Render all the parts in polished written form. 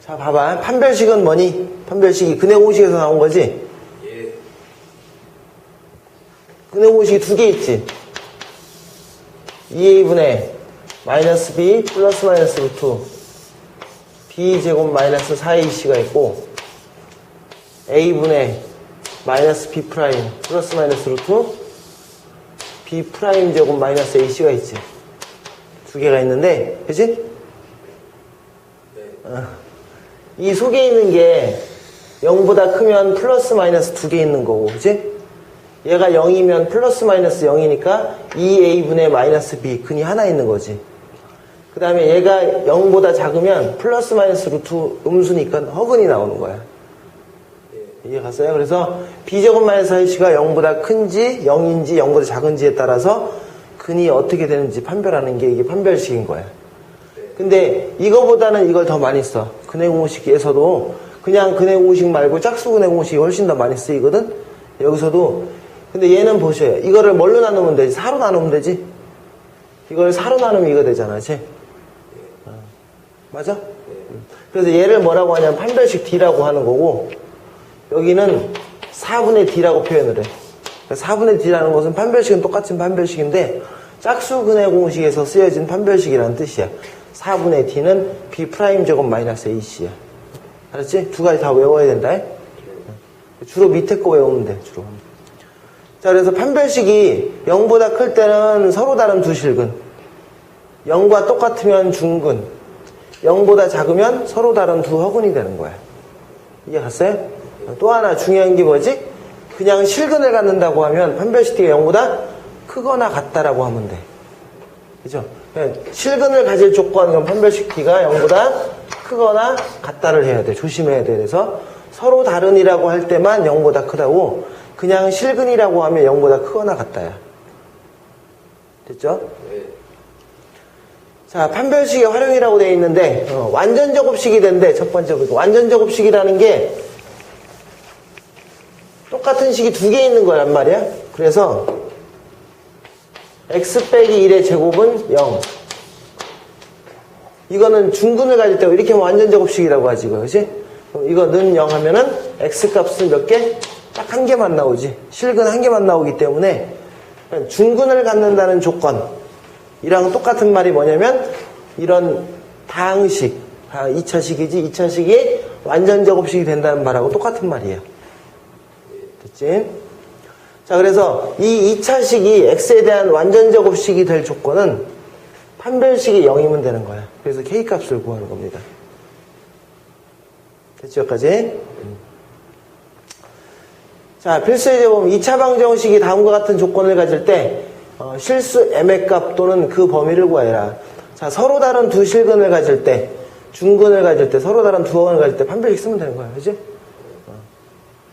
자, 봐봐. 판별식은 뭐니? 판별식이 근해공식에서 나온 거지? 예. 근해공식이 두 개 있지? 2a분의 마이너스 b 플러스 마이너스 루트 b제곱 마이너스 4ac가 있고 a분의 마이너스 b 프라임 플러스 마이너스 루트 b 프라임 제곱 마이너스 ac가 있지? 두 개가 있는데, 그치? 네. 이 속에 있는 게 0보다 크면 플러스 마이너스 두 개 있는 거고, 그치? 얘가 0이면 플러스 마이너스 0이니까 2a분의 마이너스 b 근이 하나 있는 거지. 그 다음에 얘가 0보다 작으면 플러스 마이너스 루트 음수니까 허근이 나오는 거야. 이해 갔어요? 그래서 b제곱 마이너스 4ac가 0보다 큰지 0인지 0보다 작은지에 따라서 근이 어떻게 되는지 판별하는 게 이게 판별식인 거야. 근데 이거보다는 이걸 더 많이 써. 근해공식에서도 그냥 근해공식 말고 짝수 근해공식이 훨씬 더 많이 쓰이거든? 여기서도. 근데 얘는 보셔요. 이거를 뭘로 나누면 되지? 4로 나누면 되지? 이걸 4로 나누면 이거 되잖아, 그치? 맞아? 그래서 얘를 뭐라고 하냐면 판별식 D라고 하는 거고, 여기는 4분의 D라고 표현을 해. 4분의 D라는 것은 판별식은 똑같은 판별식인데 짝수 근해공식에서 쓰여진 판별식이라는 뜻이야. 4분의 D는 B 프라임 제곱 마이너스 AC야. 알았지? 두 가지 다 외워야 된다. 주로 밑에 거 외우면 돼, 주로. 자, 그래서 판별식이 0보다 클 때는 서로 다른 두 실근, 0과 똑같으면 중근, 0보다 작으면 서로 다른 두 허근이 되는 거야. 이해 갔어요? 또 하나 중요한 게 뭐지? 그냥 실근을 갖는다고 하면 판별식 D가 0보다 크거나 같다라고 하면 돼. 그죠? 실근을 가질 조건은 판별식 D가 0보다 크거나 같다를 해야 돼. 조심해야 돼. 그래서 서로 다른이라고 할 때만 0보다 크다고, 그냥 실근이라고 하면 0보다 크거나 같다야. 됐죠? 네. 자, 판별식의 활용이라고 되어 있는데 완전 제곱식이 된대. 첫 번째 보니까 완전 제곱식이라는 게 똑같은 식이 두 개 있는 거란 말이야. 그래서 x 빼기 1의 제곱은 0. 이거는 중근을 가질 때 이렇게 하면 완전 제곱식이라고 하지, 이거. 그치? 이거는 0 하면은 x 값은 몇 개? 딱 한 개만 나오지. 실근 한 개만 나오기 때문에 중근을 갖는다는 조건이랑 똑같은 말이 뭐냐면 이런 다항식, 2차식이지. 2차식이 완전 제곱식이 된다는 말하고 똑같은 말이에요. 됐지? 자, 그래서 이 2차식이 x에 대한 완전 제곱식이 될 조건은 판별식이 0이면 되는 거야. 그래서 k값을 구하는 겁니다. 됐죠, 여기까지? 자, 필수의 제곱 2차 방정식이 다음과 같은 조건을 가질 때 실수 m의 값 또는 그 범위를 구하여라. 자, 서로 다른 두 실근을 가질 때, 중근을 가질 때, 서로 다른 두 허근을 가질 때 판별식 쓰면 되는 거야. 그지?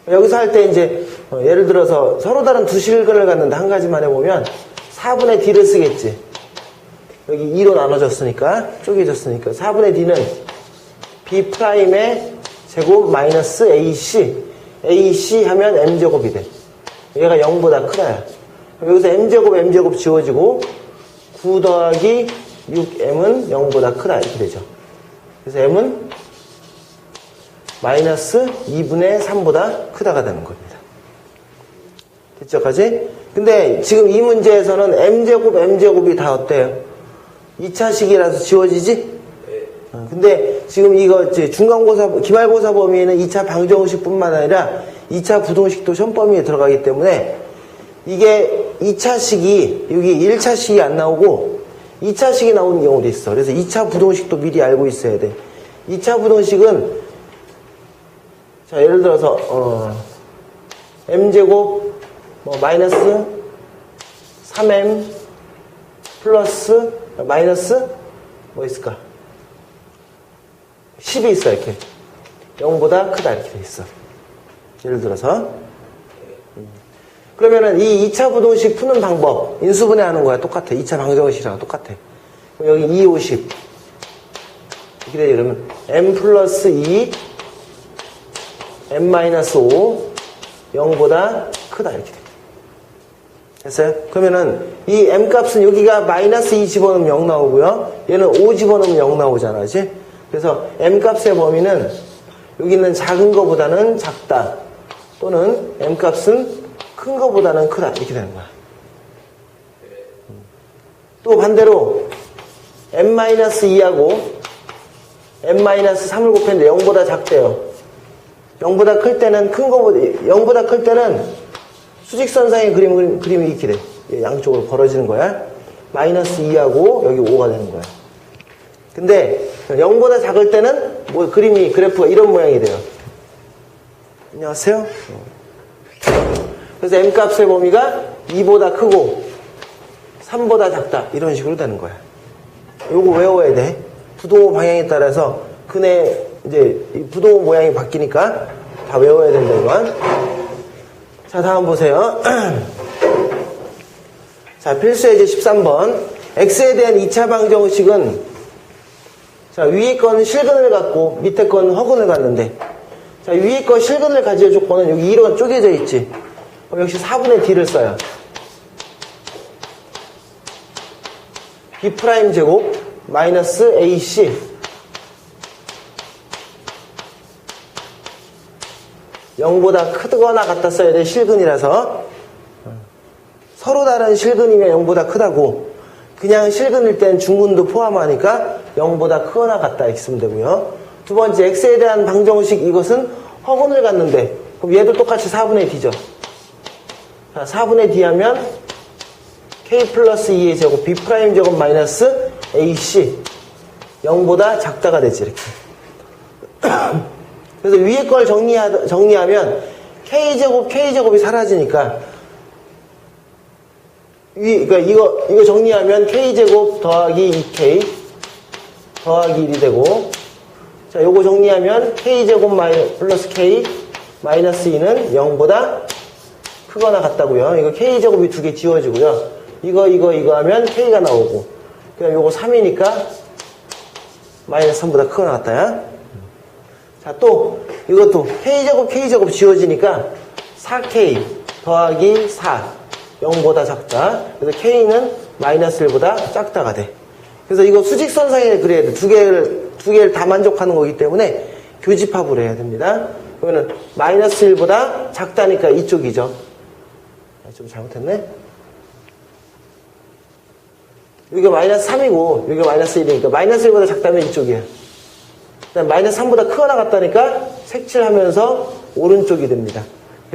여기서 할 때 이제 예를 들어서 서로 다른 두 실근을 갖는데 한 가지만 해보면 4분의 D를 쓰겠지. 여기 2로 나눠졌으니까, 쪼개졌으니까 4분의 D는 B 프라임의 제곱 마이너스 AC. AC 하면 M제곱이 돼. 얘가 0보다 크다야. 여기서 M제곱 지워지고 9 더하기 6M은 0보다 크다 이렇게 되죠. 그래서 M은 마이너스 2분의 3보다 크다가 되는 겁니다. 됐죠까지? 근데 지금 이 문제에서는 M제곱이 다 어때요? 2차식이라서 지워지지? 근데 지금 이거 중간고사, 기말고사 범위에는 2차 방정식 뿐만 아니라 2차 부동식도 시험 범위에 들어가기 때문에 이게 2차식이, 여기 1차식이 안 나오고 2차식이 나오는 경우도 있어. 그래서 2차 부동식도 미리 알고 있어야 돼. 2차 부동식은 자, 예를 들어서 m제곱 마이너스 3m 플러스 마이너스 뭐 있을까? 10이 있어. 이렇게 0보다 크다 이렇게 돼 있어. 예를 들어서 그러면은 이 2차 부동식 푸는 방법 인수분해하는 거야. 똑같아. 2차 방정식이랑 똑같아. 그럼 여기 2, 50 이렇게 되지. 그러면 m 플러스 2 m 마이너스 5 0보다 크다 이렇게 돼. 됐어요? 그러면은 이 m 값은 여기가 마이너스 2 집어넣으면 0 나오고요. 얘는 5 집어넣으면 0 나오잖아. 그치? 그래서 m값의 범위는 여기 있는 작은 거보다는 작다 또는 m값은 큰 거보다는 크다 이렇게 되는 거야. 또 반대로 m-2하고 m-3을 곱했는데 0보다 작대요. 0보다 클 때는 0보다 클 때는 수직선상의 그림이 이렇게 돼. 양쪽으로 벌어지는 거야. -2하고 여기 5가 되는 거야. 근데 0보다 작을 때는 그래프가 이런 모양이 돼요. 안녕하세요. 그래서 m값의 범위가 2보다 크고 3보다 작다 이런 식으로 되는 거야. 요거 외워야 돼. 부동호 방향에 따라서 이제 부동호 모양이 바뀌니까 다 외워야 된다 이건. 자, 다음 보세요. 자, 필수예제 13번. x에 대한 2차 방정식은 자, 위에 건 실근을 갖고 밑에 건 허근을 갖는데 자, 위에 거 실근을 가질 조건은 여기 1원 쪼개져 있지. 그럼 역시 4분의 d를 써요. b' 제곱 마이너스 ac (0보다) 크거나 같다 써야 돼. 실근이라서 서로 다른 실근이면 0보다 크다고 그냥 실근일 땐 중근도 포함하니까 0보다 크거나 같다 이렇게 쓰면 되고요. 두 번째 x에 대한 방정식 이것은 허근을 갖는데 그럼 얘도 똑같이 4분의 d죠. 자, 4분의 d 하면 k 플러스 2의 제곱 b' 제곱 마이너스 ac 0보다 작다가 되지 이렇게. 그래서 위에 걸 정리하면 k제곱이 사라지니까 그러니까 이거 정리하면 k제곱 더하기 2k 더하기 1이 되고 자, 요거 정리하면 k제곱 플러스 k 마이너스 2는 0보다 크거나 같다고요. 이거 k제곱이 두 개 지워지고요. 이거 하면 k가 나오고 그럼 요거 3이니까 마이너스 3보다 크거나 같다야. 자, 또 이것도 k제곱 지워지니까 4k 더하기 4 0보다 작다. 그래서 k는 마이너스 1보다 작다가 돼. 그래서 이거 수직선상에 그려야 돼. 두 개를 다 만족하는 거기 때문에 교집합을 해야 됩니다. 그러면 마이너스 1보다 작다니까 이쪽이죠. 좀 잘못했네. 여기가 마이너스 3이고 여기가 마이너스 1이니까 마이너스 1보다 작다면 이쪽이에요. 그다음 마이너스 3보다 크거나 같다니까 색칠하면서 오른쪽이 됩니다.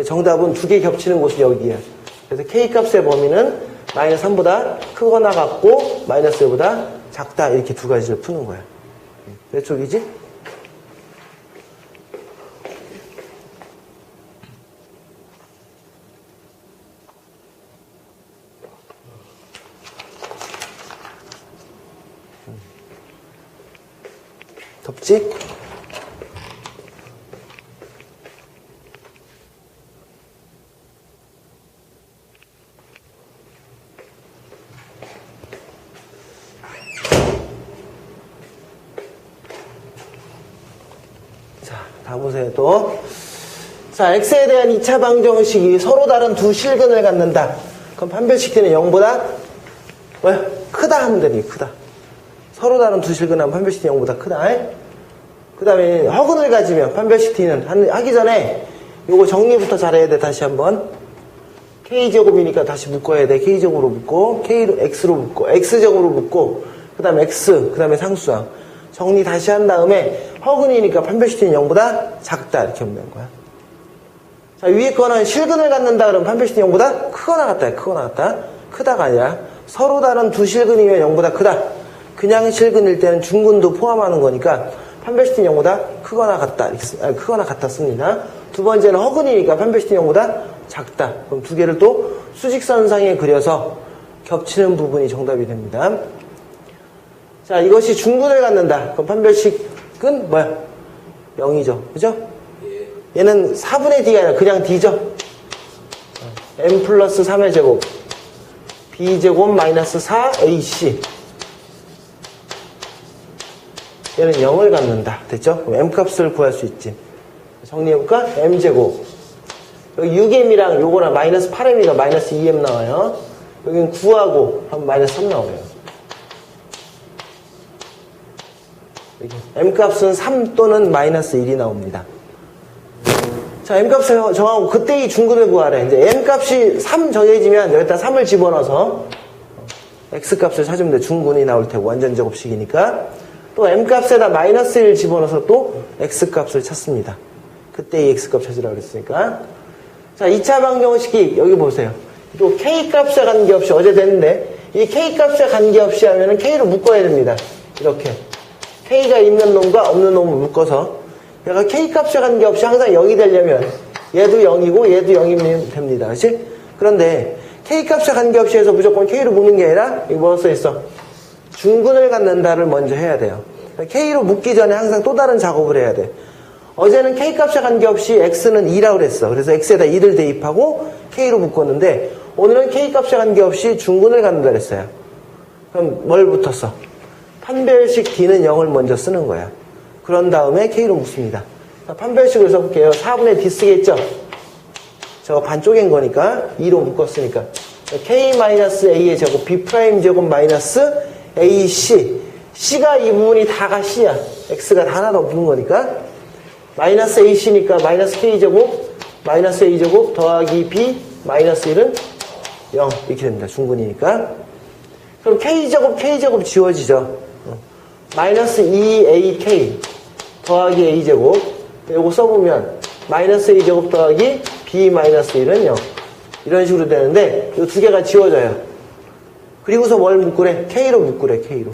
정답은 두 개 겹치는 곳이 여기야. 그래서 k값의 범위는 마이너스 3보다 크거나 같고 마이너스 1보다 작다 이렇게 두 가지를 푸는 거야. 몇 쪽이지? 덥지? 자, 다음 보세요 또. 자, x에 대한 2차 방정식이 서로 다른 두 실근을 갖는다. 그럼 판별식 t는 0보다 왜? 크다 하면 되니 크다. 서로 다른 두 실근하면 판별식 t는 0보다 크다. 그 다음에 허근을 가지면 판별식 t는 하기 전에 요거 정리부터 잘해야 돼. 다시 한번 k제곱이니까 다시 묶어야 돼. k제곱으로 묶고 x로 묶고 x제곱으로 묶고 그 다음에 x 그 다음에 상수항 정리 다시 한 다음에 허근이니까 판별식 t는 0보다 작다 이렇게 하면 되는 거야. 자, 위에 거는 실근을 갖는다 그러면 판별식 t는 0보다 크거나 같다. 크거나 같다. 크다가 아니라 서로 다른 두 실근이면 0보다 크다. 그냥 실근일 때는 중근도 포함하는 거니까 판별식 t는 0보다 크거나 같다. 크거나 같다 씁니다. 두 번째는 허근이니까 판별식 t는 0보다 작다. 그럼 두 개를 또 수직선상에 그려서 겹치는 부분이 정답이 됩니다. 자, 이것이 중근을 갖는다. 그럼 판별식은 뭐야? 0이죠. 그죠? 얘는 4분의 d가 아니라 그냥 d죠. m 플러스 3의 제곱 b제곱 마이너스 4ac 얘는 0을 갖는다. 됐죠? 그럼 m값을 구할 수 있지. 정리해볼까? m제곱 여기 6m이랑 요거랑 마이너스 8m이가 마이너스 2m 나와요. 여기는 9하고 하면 마이너스 3 나와요. m값은 3 또는 마이너스 1이 나옵니다. 자, m값을 정하고 그때 이 중근을 구하래. 이제 m값이 3 정해지면 여기다 3을 집어넣어서 x값을 찾으면 돼. 중근이 나올 테고 완전 제곱식이니까. 또 m값에다 마이너스 1 집어넣어서 또 x값을 찾습니다. 그때 이 x값 찾으라고 그랬으니까. 자, 2차 방정식이 여기 보세요. 또 k값에 관계없이 어제 됐는데 이 k값에 관계없이 하면은 k로 묶어야 됩니다. 이렇게 k가 있는 놈과 없는 놈을 묶어서 얘가 k값에 관계없이 항상 0이 되려면 얘도 0이고 얘도 0이면 됩니다. 그렇지? 그런데 k값에 관계없이 해서 무조건 k로 묶는 게 아니라 이거 뭐가 써있어? 중근을 갖는다를 먼저 해야 돼요. k로 묶기 전에 항상 또 다른 작업을 해야 돼. 어제는 k값에 관계없이 x는 2라고 그랬어. 그래서 x에다 2를 대입하고 k로 묶었는데 오늘은 k값에 관계없이 중근을 갖는다 그랬어요. 그럼 뭘 붙었어? 판별식 d는 0을 먼저 쓰는 거야. 그런 다음에 k로 묶습니다. 판별식을 써볼게요. 4분의 d 쓰겠죠? 저거 반 쪼갠 거니까 2로 묶었으니까 k-a의 제곱 b' 제곱 마이너스 ac c가 이 부분이 다가 c야. x가 다 하나도 없는 거니까 마이너스 ac니까 마이너스 k제곱 마이너스 a제곱 더하기 b 마이너스 1은 0 이렇게 됩니다. 중근이니까. 그럼 k제곱 지워지죠. 마이너스 2ak 더하기 a제곱 요거 써보면 마이너스 a제곱 더하기 b 마이너스 1은 0 이런 식으로 되는데 이 두 개가 지워져요. 그리고서 뭘 묶으래? k로 묶으래. k로.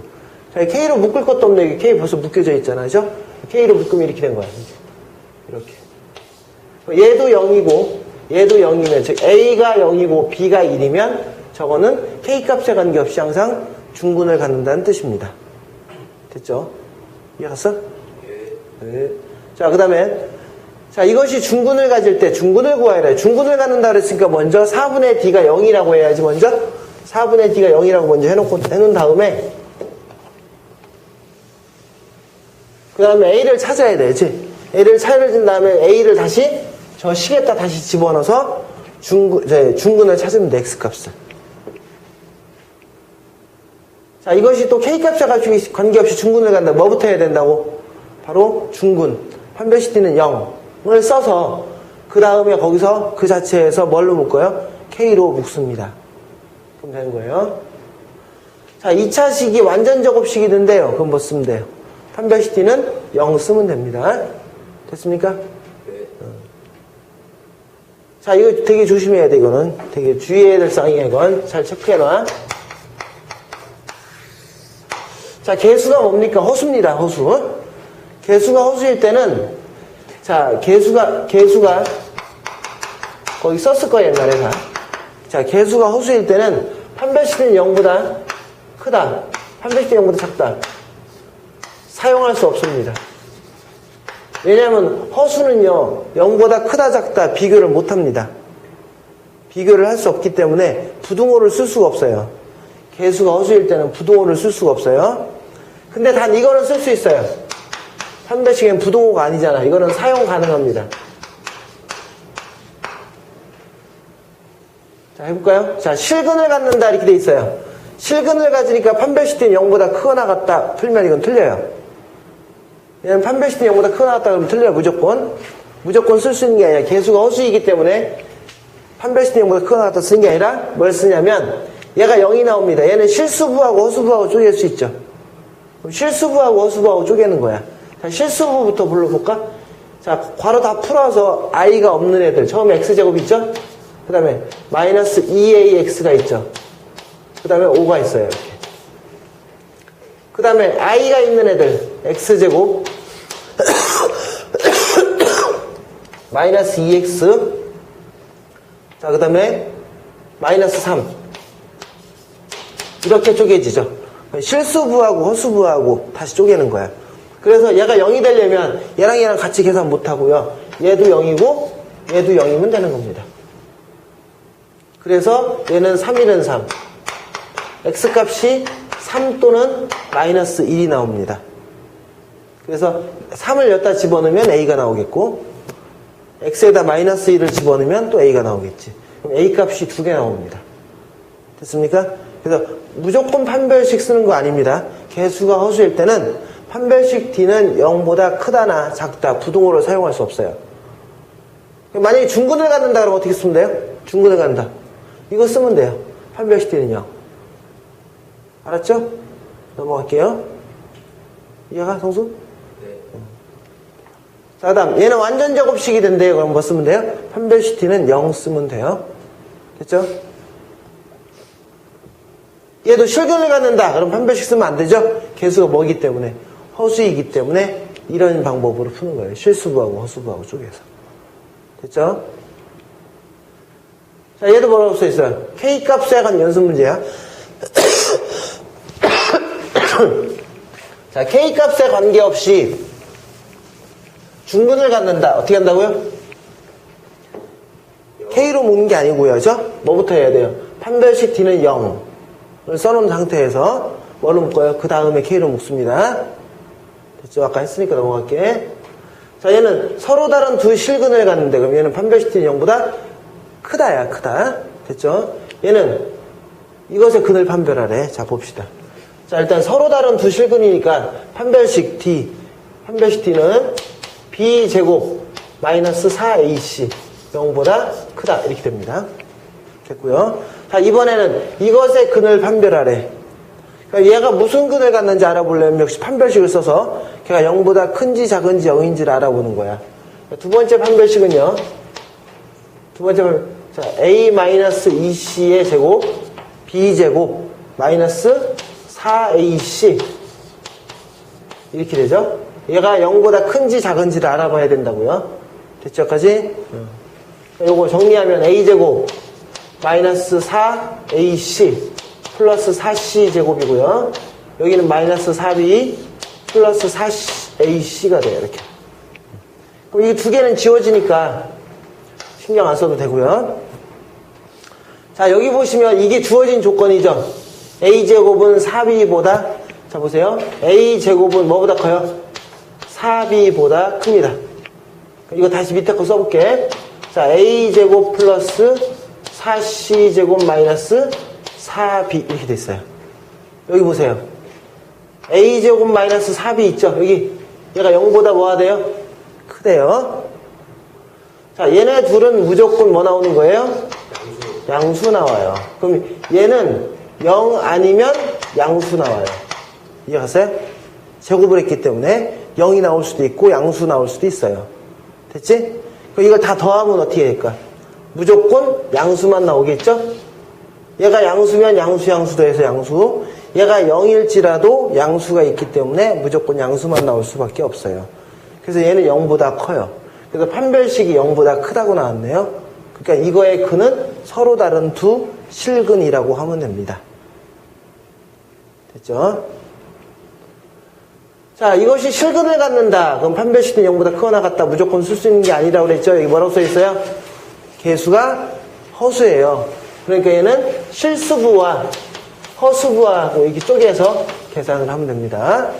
자, k로 묶을 것도 없네. k 벌써 묶여져 있잖아요. 그죠? k로 묶으면 이렇게 된 거야. 이렇게. 얘도 0이고 얘도 0이면 즉 a가 0이고 b가 1이면 저거는 k값에 관계없이 항상 중근을 갖는다는 뜻입니다. 됐죠? 이해갔어? 네. 자, 그 다음에 자, 이것이 중근을 가질 때 중근을 구하래. 중근을 갖는다 그랬으니까 먼저 4분의 d가 0이라고 해야지. 먼저 4분의 d가 0이라고 먼저 해놓은 다음에 그 다음에 a를 찾아야 되지. a를 찾아준 다음에 a를 다시 저 식에다 다시 집어넣어서 중근을 찾으면 돼. x값을. 자, 이것이 또 k값에 관계없이 중근을 간다. 뭐부터 해야 된다고? 바로 중근. 판별식 d는 0을 써서 그 다음에 거기서 그 자체에서 뭘로 묶어요? k로 묶습니다. 그럼 되는 거예요. 자, 2차식이 완전 제곱식이던데요. 그럼 뭐 쓰면 돼요? 판별식 d는 0 쓰면 됩니다. 됐습니까? 자, 이거 되게 조심해야 돼. 이거는 되게 주의해야 될 쌍이야. 이건 잘 체크해놔. 자, 개수가 뭡니까? 허수입니다. 허수. 개수가 허수일 때는 자, 개수가 거기 썼을 거야. 옛날에 다. 자, 개수가 허수일 때는 판별식은 0보다 크다. 판별식은 0보다 작다. 사용할 수 없습니다. 왜냐하면 허수는요 0보다 크다 작다 비교를 못합니다. 비교를 할 수 없기 때문에 부등호를 쓸 수가 없어요. 개수가 허수일 때는 부등호를 쓸 수가 없어요. 근데 단 이거는 쓸 수 있어요. 판별식엔 부등호가 아니잖아. 이거는 사용 가능합니다. 자, 해볼까요? 자, 실근을 갖는다 이렇게 돼 있어요. 실근을 가지니까 판별식 D는 0보다 크거나 같다 풀면 이건 틀려요. 왜냐면 판별식 D는 0보다 크거나 같다 그러면 틀려요. 무조건 쓸 수 있는 게 아니라 개수가 허수이기 때문에 판별식 D는 0보다 크거나 같다 쓰는 게 아니라 뭘 쓰냐면 얘가 0이 나옵니다. 얘는 실수부하고 허수부하고 쪼갤 수 있죠. 그럼 실수부하고 허수부하고 쪼개는 거야. 자, 실수부부터 불러볼까? 자, 괄호 다 풀어서 i가 없는 애들. 처음에 x제곱 있죠? 그 다음에 마이너스 2ax가 있죠. 그 다음에 5가 있어요. 이렇게. 그 다음에 i가 있는 애들. x제곱 마이너스 2x 자, 그 다음에 마이너스 3 이렇게 쪼개지죠. 실수부하고 허수부하고 다시 쪼개는 거야. 그래서 얘가 0이 되려면 얘랑 같이 계산 못하고요. 얘도 0이고 얘도 0이면 되는 겁니다. 그래서 얘는 3, 1은 3 x값이 3 또는 마이너스 1이 나옵니다. 그래서 3을 여기다 집어넣으면 a가 나오겠고 x에다 마이너스 1을 집어넣으면 또 a가 나오겠지. 그럼 a값이 2개 나옵니다. 됐습니까? 그래서 무조건 판별식 쓰는 거 아닙니다. 개수가 허수일 때는 판별식 D는 0보다 크다나 작다, 부등호를 사용할 수 없어요. 만약에 중근을 갖는다 그러면 어떻게 쓰면 돼요? 중근을 갖는다. 이거 쓰면 돼요. 판별식 D는 0. 알았죠? 넘어갈게요. 이해가, 성수? 네. 자, 그 다음, 얘는 완전 제곱식이 된대요. 그럼 뭐 쓰면 돼요? 판별식 D는 0 쓰면 돼요. 됐죠? 얘도 실근을 갖는다. 그럼 판별식 쓰면 안 되죠? 개수가 뭐기 때문에? 허수이기 때문에 이런 방법으로 푸는 거예요. 실수부하고 허수부하고 쪼개서. 됐죠? 자, 얘도 뭐라고 써 있어요? K 값에 관한 연습 문제야. 자, K 값에 관계없이 중근을 갖는다. 어떻게 한다고요? K로 묶는 게 아니고요. 그죠? 뭐부터 해야 돼요? 판별식 D는 0을 써놓은 상태에서 뭐로 묶어요? 그 다음에 K로 묶습니다. 됐죠? 아까 했으니까 넘어갈게. 자, 얘는 서로 다른 두 실근을 갖는데, 그럼 얘는 판별식 D는 0보다 크다야, 크다. 됐죠? 얘는 이것의 근을 판별하래. 자, 봅시다. 자, 일단 서로 다른 두 실근이니까 판별식 D는 B제곱 마이너스 4AC 0보다 크다. 이렇게 됩니다. 됐고요. 자, 이번에는 이것의 근을 판별하래. 그러니까 얘가 무슨 근을 갖는지 알아보려면 역시 판별식을 써서 걔가 0보다 큰지 작은지 0인지를 알아보는 거야. 두 번째 판별식은요. 자, A-2C의 제곱 B제곱 마이너스 4AC 이렇게 되죠. 얘가 0보다 큰지 작은지를 알아봐야 된다고요. 됐죠? 까지? 요거 정리하면 A제곱 마이너스 4AC 플러스 4C 제곱이고요. 여기는 마이너스 4B 플러스 4AC가 돼요. 이렇게. 그럼 이 두 개는 지워지니까 신경 안 써도 되고요. 자, 여기 보시면 이게 주어진 조건이죠. A제곱은 4B보다, 자, 보세요. A제곱은 뭐보다 커요? 4B보다 큽니다. 이거 다시 밑에 거 써볼게. 자, A제곱 플러스 4C제곱 마이너스 4B 이렇게 됐어요. 여기 보세요. A제곱 마이너스 4B 있죠? 여기 얘가 0보다 뭐가 돼요? 크대요. 자, 얘네 둘은 무조건 뭐 나오는 거예요? 양수 나와요. 그럼 얘는 0 아니면 양수 나와요. 이해갔어요? 제곱을 했기 때문에 0이 나올 수도 있고 양수 나올 수도 있어요. 됐지? 그럼 이걸 다 더하면 어떻게 될까? 무조건 양수만 나오겠죠? 얘가 양수면 양수 더해서 양수. 얘가 0일지라도 양수가 있기 때문에 무조건 양수만 나올 수밖에 없어요. 그래서 얘는 0보다 커요. 그래서 판별식이 0보다 크다고 나왔네요. 그러니까 이거의 근은 서로 다른 두 실근이라고 하면 됩니다. 됐죠? 자, 이것이 실근을 갖는다. 그럼 판별식은 0보다 크거나 같다. 무조건 쓸 수 있는 게 아니라고 그랬죠? 여기 뭐라고 써 있어요? 개수가 허수예요. 그러니까 얘는 실수부와 허수부하고 이렇게 쪼개서 계산을 하면 됩니다.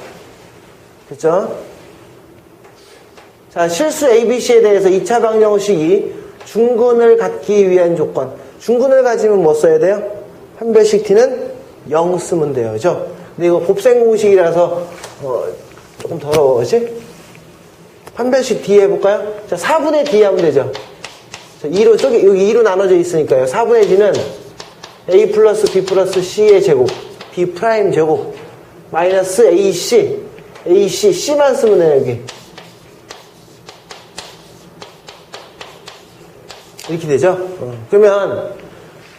됐죠? 자, 실수 ABC에 대해서 2차 방정식이 중근을 갖기 위한 조건. 중근을 가지면 뭐 써야 돼요? 판별식 T는 0 쓰면 돼요. 그죠? 근데 이거 곱셈 공식이라서 조금 더러워. 그치? 판별식 D 해볼까요? 자, 4분의 D 하면 되죠. 자, 2로, 여기 2로 나눠져 있으니까요. 4분의 D는 A 플러스 B 플러스 C의 제곱, B 프라임 제곱, 마이너스 AC, C만 쓰면 돼요, 여기. 이렇게 되죠? 그러면,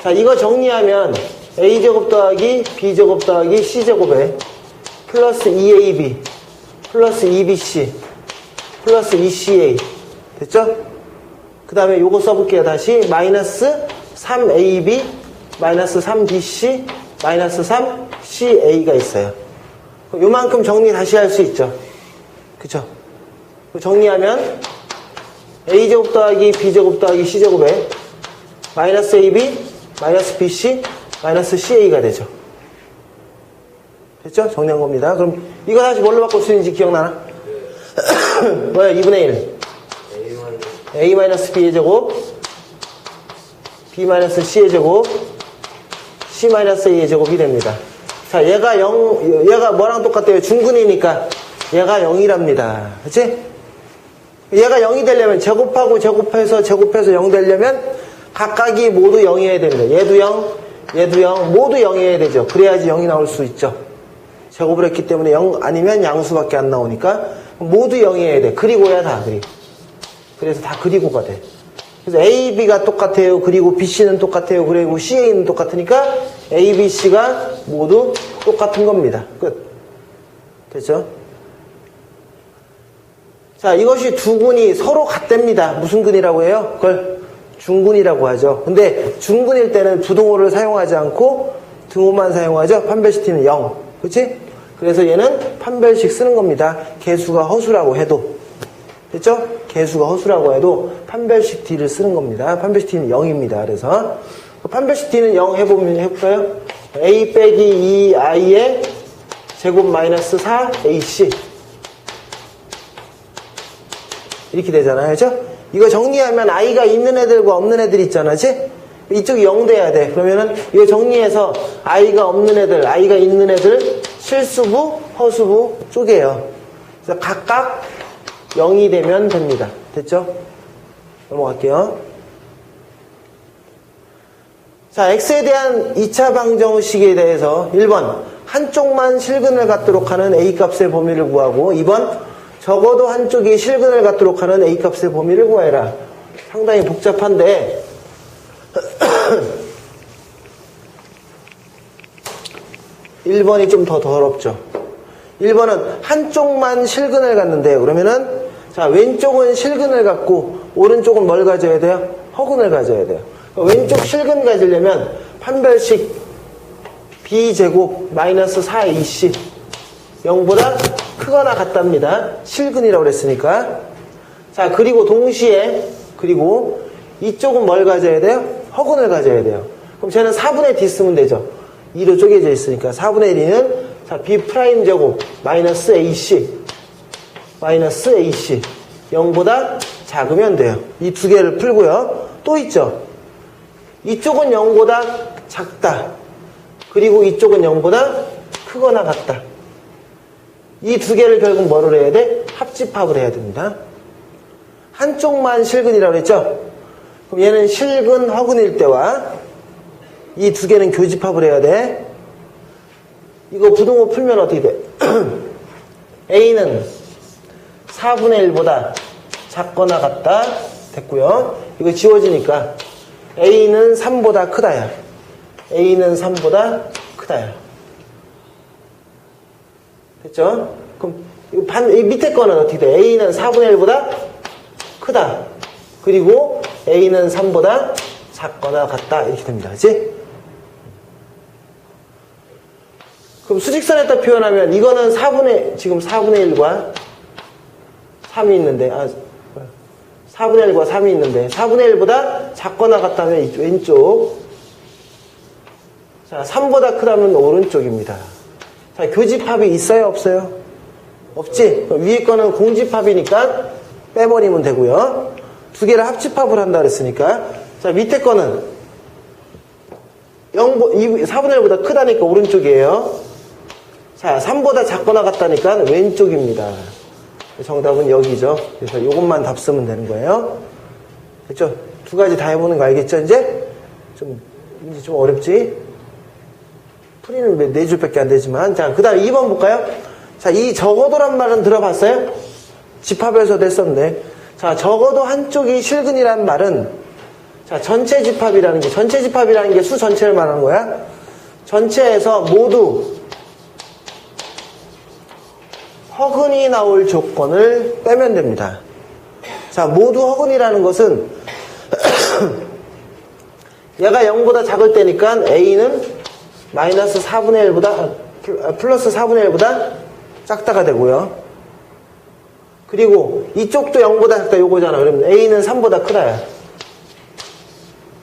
자, 이거 정리하면, A제곱 더하기 B제곱 더하기 C제곱에, 플러스 2AB, 플러스 2BC, 플러스 2CA. 됐죠? 그 다음에 요거 써볼게요, 다시. 마이너스 3AB, 마이너스 3BC, 마이너스 3CA가 있어요. 요만큼 정리 다시 할 수 있죠. 그쵸? 정리하면, A제곱 더하기 B제곱 더하기 C제곱에 마이너스 AB, 마이너스 BC, 마이너스 CA가 되죠. 됐죠? 정리한 겁니다. 그럼 이거 다시 뭘로 바꿀 수 있는지 기억나나? 뭐야? 2분의 1. A-B의 제곱, B-C의 제곱, C-A의 제곱이 됩니다. 자, 얘가 뭐랑 똑같아요? 중근이니까 얘가 0이랍니다. 그치? 얘가 0이 되려면 제곱하고 제곱해서 0 되려면 각각이 모두 0이어야 됩니다. 얘도 0, 얘도 0, 모두 0이어야 되죠. 그래야지 0이 나올 수 있죠. 제곱을 했기 때문에 0 아니면 양수밖에 안 나오니까 모두 0이어야 돼. 그리고야 다 그리고. 그래서 다 그리고가 돼. 그래서 A, B가 똑같아요. 그리고 B, C는 똑같아요. 그리고 C, A는 똑같으니까 A, B, C가 모두 똑같은 겁니다. 끝. 됐죠? 자, 이것이 두 군이 서로 같답니다. 무슨 군이라고 해요? 그걸 중군이라고 하죠. 근데 중군일 때는 부등호를 사용하지 않고 등호만 사용하죠. 판별식 t는 0. 그치? 그래서 얘는 판별식 쓰는 겁니다. 개수가 허수라고 해도. 됐죠? 개수가 허수라고 해도 판별식 t를 쓰는 겁니다. 판별식 t는 0입니다. 그래서 판별식 t는 0 해볼까요? a 빼기 2i의 제곱 마이너스 4ac 이렇게 되잖아요. 그죠? 이거 정리하면 i가 있는 애들과 없는 애들 있잖아. 그치? 이쪽이 0 돼야 돼. 그러면은 이거 정리해서 i가 없는 애들, i가 있는 애들 실수부, 허수부 쪼개요. 그래서 각각 0이 되면 됩니다. 됐죠? 넘어갈게요. 자, x에 대한 2차 방정식에 대해서 1번 한쪽만 실근을 갖도록 하는 a값의 범위를 구하고 2번 적어도 한쪽이 실근을 갖도록 하는 a값의 범위를 구해라. 상당히 복잡한데 1번이 좀 더 더럽죠. 1번은 한쪽만 실근을 갖는데요. 그러면은 자, 왼쪽은 실근을 갖고 오른쪽은 뭘 가져야 돼요? 허근을 가져야 돼요. 그러니까 왼쪽 실근 가지려면 판별식 b제곱 마이너스 4ac 0보다 크거나 같답니다. 실근이라고 그랬으니까. 자, 그리고 동시에 그리고 이쪽은 뭘 가져야 돼요? 허근을 가져야 돼요. 그럼 쟤는 4분의 d 쓰면 되죠. 2로 쪼개져 있으니까 4분의 2는 자, b' 제곱 마이너스 ac 0보다 작으면 돼요. 이 두 개를 풀고요. 또 있죠. 이쪽은 0보다 작다. 그리고 이쪽은 0보다 크거나 같다. 이 두 개를 결국 뭐를 해야 돼? 합집합을 해야 됩니다. 한쪽만 실근이라고 했죠? 그럼 얘는 실근, 허근일 때와 이 두 개는 교집합을 해야 돼. 이거 부등호 풀면 어떻게 돼? A는 4분의 1보다 작거나 같다. 됐고요. 이거 지워지니까 A는 3보다 크다야. A는 3보다 크다야. 됐죠? 그럼 이 밑에 거는 어떻게 돼? A는 4분의 1보다 크다. 그리고 A는 3보다 작거나 같다. 이렇게 됩니다. 그치? 그럼 수직선에다 표현하면 이거는 지금 4분의 1과 3이 있는데 4분의 1과 3이 있는데 4분의 1보다 작거나 같다면 왼쪽, 자 3보다 크다면 오른쪽입니다. 자, 교집합이 있어요? 없어요? 없지? 위에 거는 공집합이니까 빼버리면 되고요. 두 개를 합집합을 한다 그랬으니까. 자, 밑에 거는 4분의 1보다 크다니까 오른쪽이에요. 자, 3보다 작거나 같다니까 왼쪽입니다. 정답은 여기죠. 그래서 이것만 답 쓰면 되는 거예요. 됐죠? 두 가지 다 해보는 거 알겠죠? 이제 좀 어렵지? 풀이는 4줄밖에 안 되지만. 자, 그 다음 2번 볼까요? 자, 이 적어도란 말은 들어봤어요? 집합에서도 했었는데. 자, 적어도 한쪽이 실근이라는 말은 자, 전체 집합이라는 게 수 전체를 말하는 거야. 전체에서 모두 허근이 나올 조건을 빼면 됩니다. 자, 모두 허근이라는 것은 얘가 0보다 작을 때니까 A는 마이너스 4분의 1보다 플러스 4분의 1보다 작다가 되고요. 그리고 이쪽도 0보다 작다 요거잖아. 그러면 A는 3보다 크다야.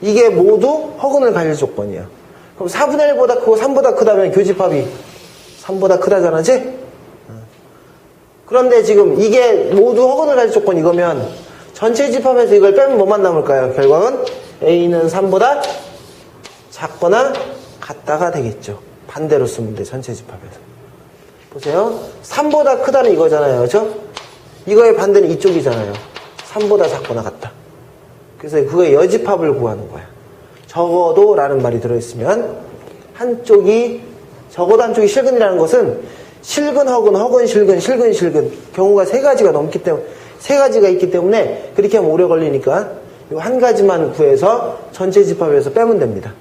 이게 모두 허근을 가질 조건이야. 그럼 4분의 1보다 크고 3보다 크다면 교집합이 3보다 크다잖아. 그치? 그런데 지금 이게 모두 허근을 가질 조건 이거면 전체 집합에서 이걸 빼면 뭐만 남을까요? 결과는 A는 3보다 작거나 같다가 되겠죠. 반대로 쓰면 돼. 전체 집합에서. 보세요. 3보다 크다는 이거잖아요. 그죠? 이거의 반대는 이쪽이잖아요. 3보다 작거나 같다. 그래서 그거의 여집합을 구하는 거야. 적어도 라는 말이 들어있으면 적어도 한쪽이 실근이라는 것은 실근, 허근, 허근, 실근, 실근, 실근 경우가 세 가지가 있기 때문에 그렇게 하면 오래 걸리니까 이 한 가지만 구해서 전체 집합에서 빼면 됩니다.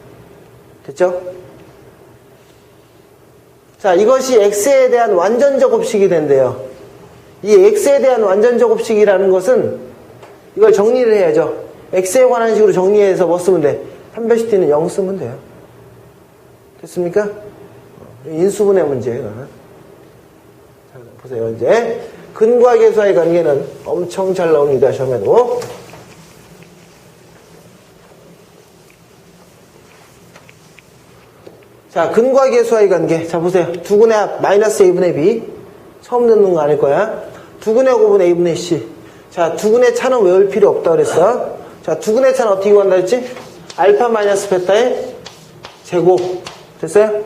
됐죠? 자, 이것이 x에 대한 완전적 곱식이 된대요. 이 x에 대한 완전적 곱식이라는 것은 이걸 정리를 해야죠. x에 관한 식으로 정리해서 뭐 쓰면 돼? 판별식 t는 0 쓰면 돼요. 됐습니까? 인수분해 문제예요. 자, 보세요. 이제 근과 계수와의 관계는 엄청 잘 나옵니다. 시험에도. 자, 근과 계수와의 관계. 자, 보세요. 두근의 합 마이너스 a분의 b. 처음 듣는 거 아닐 거야. 두근의 곱은 a분의 c. 자, 두근의 차는 외울 필요 없다 그랬어. 자, 두근의 차는 어떻게 구한다 했지? 알파 마이너스 베타의 제곱. 됐어요?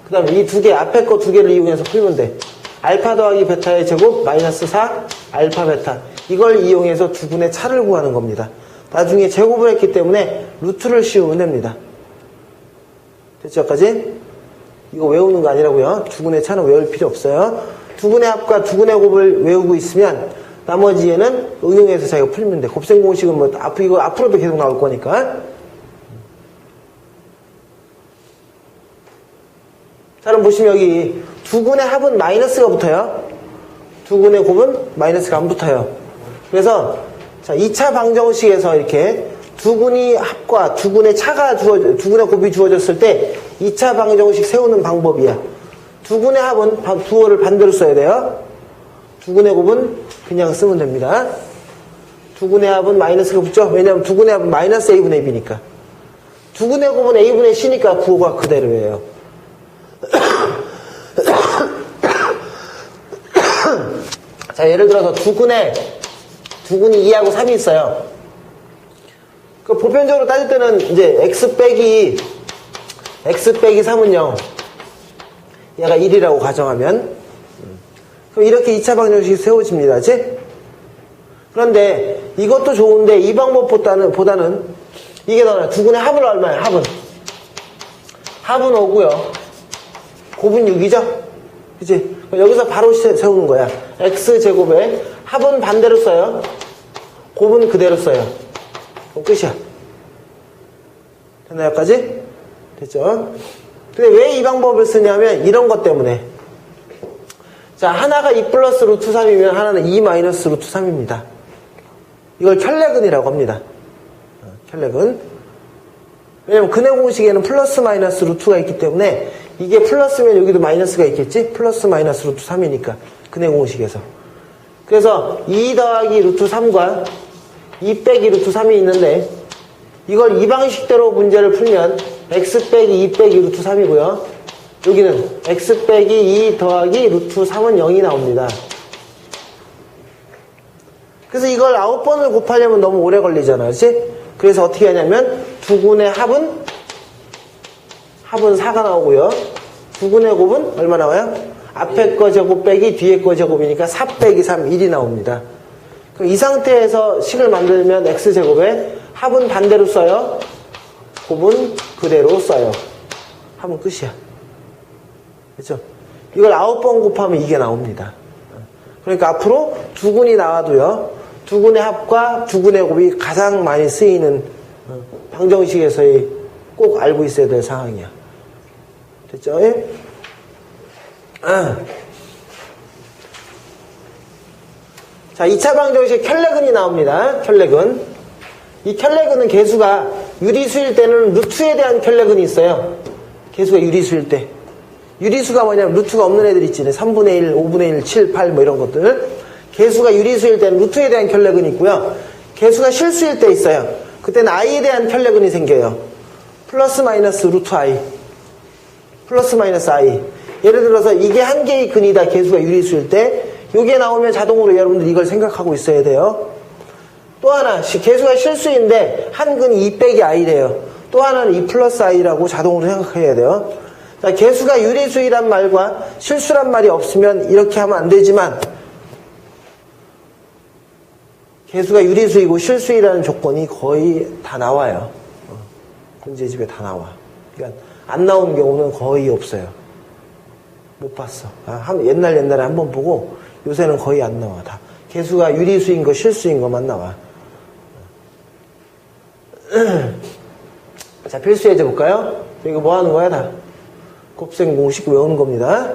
그 다음에 이 두 개, 앞에 거 두 개를 이용해서 풀면 돼. 알파 더하기 베타의 제곱 마이너스 4 알파 베타. 이걸 이용해서 두근의 차를 구하는 겁니다. 나중에 제곱을 했기 때문에 루트를 씌우면 됩니다. 됐죠? 여기까지? 이거 외우는 거 아니라고요. 두근의 차는 외울 필요 없어요. 두근의 합과 두근의 곱을 외우고 있으면 나머지 얘는 응용해서 자기가 풀면 돼. 곱셈 공식은 뭐 이거 앞으로도 계속 나올 거니까. 자, 그럼 보시면 여기 두근의 합은 마이너스가 붙어요. 두근의 곱은 마이너스가 안 붙어요. 그래서 자, 2차 방정식에서 이렇게 두근의 합과 두근의 차가 두근의 곱이 주어졌을 때 2차 방정식 세우는 방법이야. 두근의 합은 부호를 반대로 써야 돼요. 두근의 곱은 그냥 쓰면 됩니다. 두근의 합은 마이너스가 붙죠? 왜냐하면 두근의 합은 마이너스 a분의 b니까. 두근의 곱은 a분의 c니까 부호가 그대로예요. 자, 예를 들어서 두근이 2하고 3이 있어요. 그 보편적으로 따질 때는 이제 x 빼기 3은 0. 얘가 1이라고 가정하면 그럼 이렇게 2차 방정식이 세워집니다. 그치? 그런데 이것도 좋은데 이 방법보다는 이게 더 나아요. 두근의 합은 얼마예요? 합은 5고요. 곱은 6이죠? 그치? 여기서 바로 세우는 거야. x제곱에 합은 반대로 써요. 곱은 그대로 써요. 그럼 끝이야. 됐나요? 여기까지? 됐죠? 근데 왜 이 방법을 쓰냐면 이런 것 때문에. 자, 하나가 2 플러스 루트 3이면 하나는 2 마이너스 루트 3입니다. 이걸 켤레근이라고 합니다. 켤레근. 왜냐면 근의 공식에는 플러스 마이너스 루트가 있기 때문에 이게 플러스면 여기도 마이너스가 있겠지? 플러스 마이너스 루트 3이니까 근의 공식에서. 그래서 2 더하기 루트 3과 2 빼기 루트 3이 있는데 이걸 이 방식대로 문제를 풀면 x 빼기 2 빼기 루트 3이고요. 여기는 x 빼기 2 더하기 루트 3은 0이 나옵니다. 그래서 이걸 9번을 곱하려면 너무 오래 걸리잖아요. 그치? 그래서 어떻게 하냐면 두근의 합은 4가 나오고요. 두근의 곱은 얼마 나와요? 앞에 거 제곱 빼기 뒤에 거 제곱이니까 4 빼기 3, 1이 나옵니다. 그럼 이 상태에서 식을 만들면 x제곱에 합은 반대로 써요. 곱은 그대로 써요. 하면 끝이야. 그렇죠? 이걸 9번 곱하면 이게 나옵니다. 그러니까 앞으로 두근이 나와도요. 두근의 합과 두근의 곱이 가장 많이 쓰이는 방정식에서의 꼭 알고 있어야 될 상황이야. 됐죠? 예? 자, 2차 방정식 켤레근이 나옵니다. 켤레근. 이 켤레근은 개수가 유리수일 때는 루트에 대한 켤레근이 있어요. 개수가 유리수일 때. 유리수가 뭐냐면 루트가 없는 애들 있지. 3분의 1, 5분의 1, 7, 8 뭐 이런 것들. 개수가 유리수일 때는 루트에 대한 켤레근이 있고요. 개수가 실수일 때 있어요. 그때는 i에 대한 켤레근이 생겨요. 플러스 마이너스 루트 i. 플러스 마이너스 i. 예를 들어서 이게 한 개의 근이다. 개수가 유리수일 때. 요게 나오면 자동으로 여러분들 이걸 생각하고 있어야 돼요. 또 하나, 개수가 실수인데 한 근이 2 빼기 i래요. 또 하나는 2 플러스 i라고 자동으로 생각해야 돼요. 자, 개수가 유리수이란 말과 실수란 말이 없으면 이렇게 하면 안 되지만, 개수가 유리수이고 실수이라는 조건이 거의 다 나와요. 문제집에 다 나와. 그러니까 안 나오는 경우는 거의 없어요. 못 봤어. 옛날에 한 번 보고 요새는 거의 안 나와. 다 개수가 유리수인 거 실수인 것만 나와. 자, 필수 예제 볼까요? 이거 뭐 하는 거야? 다 곱셈 공식 외우는 겁니다.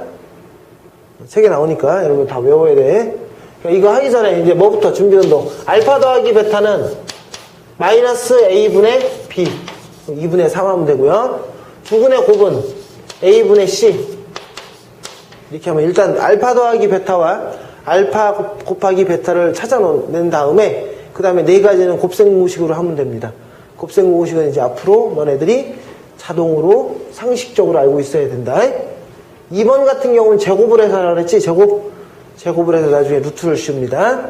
책에 나오니까 여러분 다 외워야 돼. 그러니까 이거 하기 전에 이제 뭐부터 준비운동. 알파 더하기 베타는 마이너스 a분의 b 2분의 3 하면 되고요. 두근의 곱은 a분의 c 이렇게 하면 일단 알파 더하기 베타와 알파 곱하기 베타를 찾아낸 다음에 그 다음에 네 가지는 곱셈 공식으로 하면 됩니다. 곱셈 공식은 이제 앞으로 너네들이 자동으로 상식적으로 알고 있어야 된다. 2번 같은 경우는 제곱을 해서 하라 그랬지? 제곱을 해서 나중에 루트를 씌웁니다.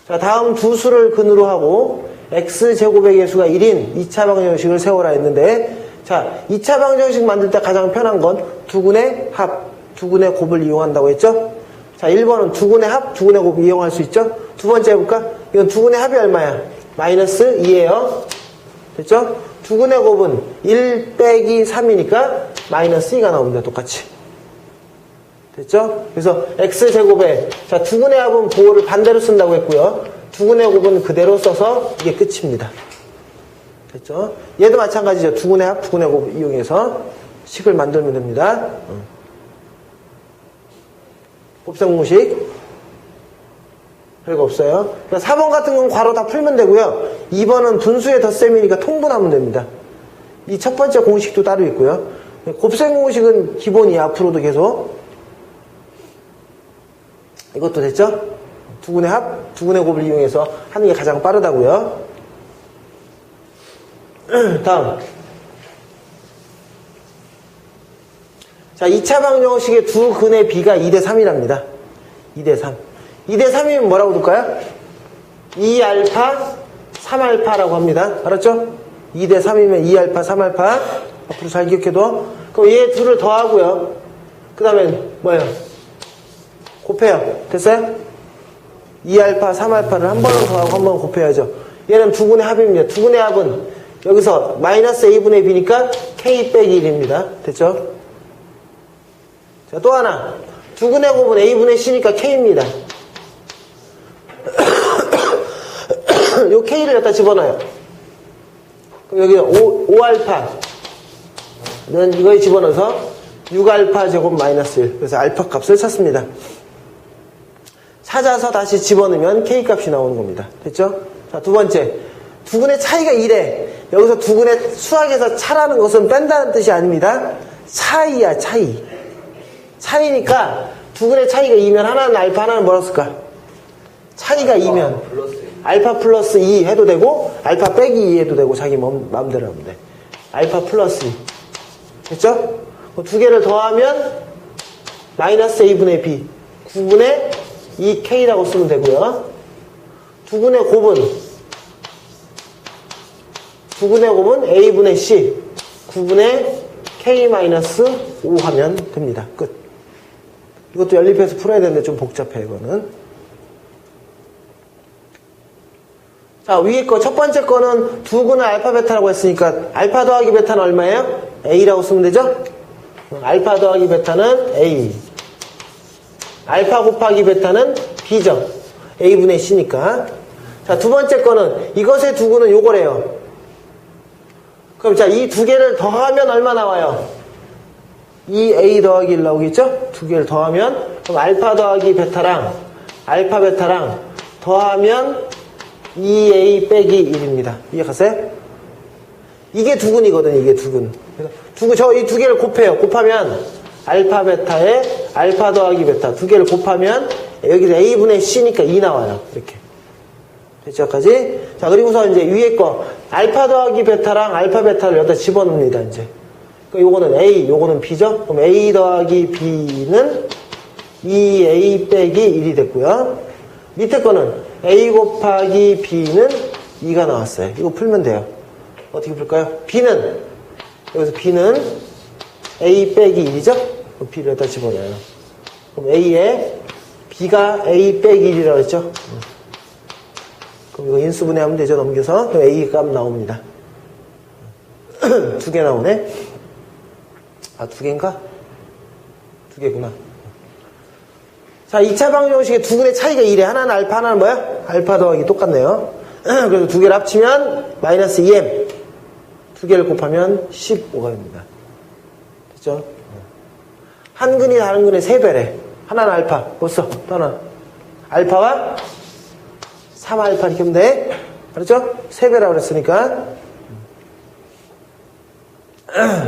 자, 다음 두 수를 근으로 하고 x제곱의 개수가 1인 2차 방정식을 세워라 했는데, 자, 2차 방정식 만들 때 가장 편한 건 두근의 합, 두근의 곱을 이용한다고 했죠? 자, 1번은 두근의 합, 두근의 곱을 이용할 수 있죠? 두 번째 해볼까? 이건 두근의 합이 얼마야? 마이너스 2예요. 됐죠? 두근의 곱은 1 빼기 3이니까 마이너스 2가 나옵니다. 똑같이. 됐죠? 그래서 x제곱에, 자, 두근의 합은 보호를 반대로 쓴다고 했고요. 두근의 곱은 그대로 써서 이게 끝입니다. 됐죠? 얘도 마찬가지죠. 두근의 합, 두근의 곱 이용해서 식을 만들면 됩니다. 곱셈 공식. 별거 없어요. 4번 같은 건 괄호 다 풀면 되고요. 2번은 분수의 덧셈이니까 통분하면 됩니다. 이 첫 번째 공식도 따로 있고요. 곱셈 공식은 기본이야. 앞으로도 계속. 이것도 됐죠? 두근의 합, 두근의 곱을 이용해서 하는 게 가장 빠르다고요. 다음. 자, 2차 방정식의 두 근의 비가 2대 3이랍니다. 2대 3. 2대 3이면 뭐라고 둘까요? 2알파, 3알파라고 합니다. 알았죠? 2대 3이면 2알파, 3알파. 앞으로 잘 기억해둬. 그럼 얘 둘을 더하고요. 그 다음에 뭐예요? 곱해요. 됐어요? 2알파, 3알파를 한 번은 더하고 한 번은 곱해야죠. 얘는 두근의 합입니다. 두근의 합은 여기서 마이너스 a분의 b니까 k 빼기 1입니다. 됐죠? 자, 또 하나. 두근의 곱은 a분의 c니까 k입니다. 요 k를 여기다 집어넣어요. 그럼 여기 5알파는 이거에 집어넣어서 6알파 제곱 마이너스 1. 그래서 알파 값을 찾습니다. 찾아서 다시 집어넣으면 k 값이 나오는 겁니다. 됐죠? 자, 두 번째. 두근의 차이가 2래. 여기서 두근의 수학에서 차라는 것은 뺀다는 뜻이 아닙니다. 차이야, 차이. 차이니까 두근의 차이가 2면 하나는 알파, 하나는 뭐라고 쓸까? 차이가 2면 알파 플러스 2 해도 되고 알파 빼기 2 해도 되고 자기 마음대로 하면 돼. 알파 플러스 2. 됐죠? 두 개를 더하면 마이너스 a분의 b 9분의 2k라고 쓰면 되고요. 두근의 곱은 a분의 c 9분의 k-5 하면 됩니다. 끝. 이것도 연립해서 풀어야 되는데 좀 복잡해 이거는. 자, 위에 거 첫 번째 거는 두근의 알파 베타라고 했으니까 알파 더하기 베타는 얼마예요? a라고 쓰면 되죠? 알파 더하기 베타는 a. 알파 곱하기 베타는 b죠. a분의 c니까. 자, 두 번째 거는 이것의 두근은 요거래요. 그럼 자, 이 두 개를 더하면 얼마 나와요? 2a 더하기 1 나오겠죠? 두 개를 더하면 그럼 알파 더하기 베타랑 알파 베타랑 더하면 2a 빼기 1입니다. 이해갔어요? 이게 두근이거든. 이게 두근. 저 이 두 개를 곱해요. 곱하면 알파 베타에 알파 더하기 베타 두 개를 곱하면 여기서 a분의 c니까 2 나와요. 이렇게. 됐죠? 여기까지. 자, 그리고서 이제 위에 거 알파 더하기 베타랑 알파 베타를 여기다 집어넣습니다. 이제. 요거는 a, 요거는 b죠? 그럼 a 더하기 b는 2a 빼기 1이 됐고요. 밑에 거는 a 곱하기 b는 2가 나왔어요. 이거 풀면 돼요. 어떻게 풀까요? b는 여기서 b는 A 빼기 1이죠? B를 여기다 집어넣어요. 그럼 A에 B가 A 빼기 1이라고 했죠? 그럼 이거 인수분해하면 되죠? 넘겨서. 그럼 A 값 나옵니다. 두 개 나오네? 아, 두 개인가? 두 개구나. 자, 2차 방정식의 두 근의 차이가 1에 하나는 알파, 하나는 뭐야? 알파 더하기 똑같네요. 그래서 두 개를 합치면 마이너스 2m. 두 개를 곱하면 15가 됩니다. 됐죠? 한 근이 다른 근의 3배래. 하나는 알파. 벌써 또 하나. 알파와 3알파 이렇게 하면 돼. 알았죠? 3배라고 그랬으니까.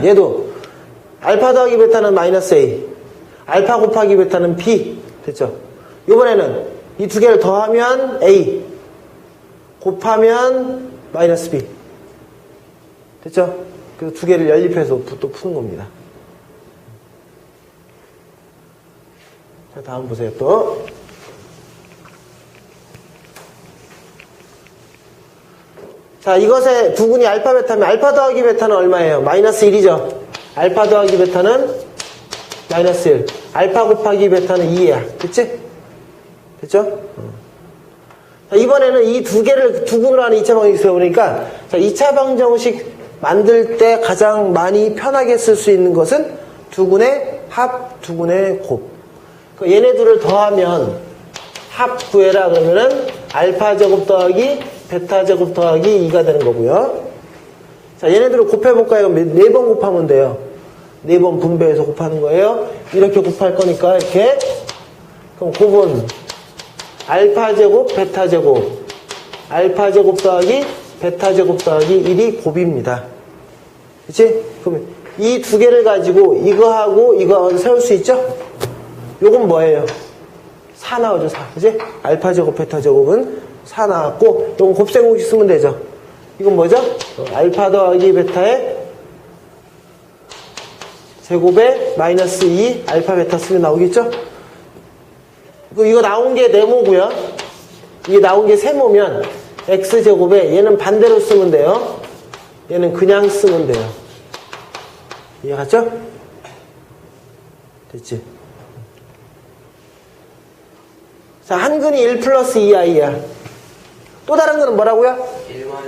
얘도 알파 더하기 베타는 마이너스 A. 알파 곱하기 베타는 B. 됐죠? 이번에는 이 두 개를 더하면 A. 곱하면 마이너스 B. 됐죠? 그래서 두 개를 연립해서 또 푸는 겁니다. 자, 다음 보세요, 또. 자, 이것의 두 근이 알파 베타면 알파 더하기 베타는 얼마예요? 마이너스 1이죠? 알파 더하기 베타는 마이너스 1. 알파 곱하기 베타는 2야. 됐지? 됐죠? 자, 이번에는 이 두 개를 두 근으로 하는 2차 방정식 세워보니까, 자, 2차 방정식 만들 때 가장 많이 편하게 쓸 수 있는 것은 두 근의 합, 두 근의 곱. 얘네들을 더하면 합 구해라 그러면은 알파 제곱 더하기 베타 제곱 더하기 2가 되는 거고요. 자, 얘네들을 곱해볼까요? 4번 곱하면 돼요. 4번 분배해서 곱하는 거예요. 이렇게 곱할 거니까 이렇게. 그럼 곱은 알파 제곱 베타 제곱 알파 제곱 더하기 베타 제곱 더하기 1이 곱입니다. 그치? 그러면 이 두 개를 가지고 이거하고 이거 세울 수 있죠? 요건 뭐예요? 4 나오죠, 4. 그치? 알파 제곱 베타 제곱은 4 나왔고, 요건 곱셈공식 쓰면 되죠. 이건 뭐죠? 알파 더하기 베타의 제곱에 마이너스 2 알파 베타 쓰면 나오겠죠? 이거 나온 게 네모고요. 이게 나온 게 세모면 x제곱에 얘는 반대로 쓰면 돼요. 얘는 그냥 쓰면 돼요. 이해갔죠? 됐지? 자, 한 근이 1 플러스 2i야. 또 다른 거는 뭐라고요?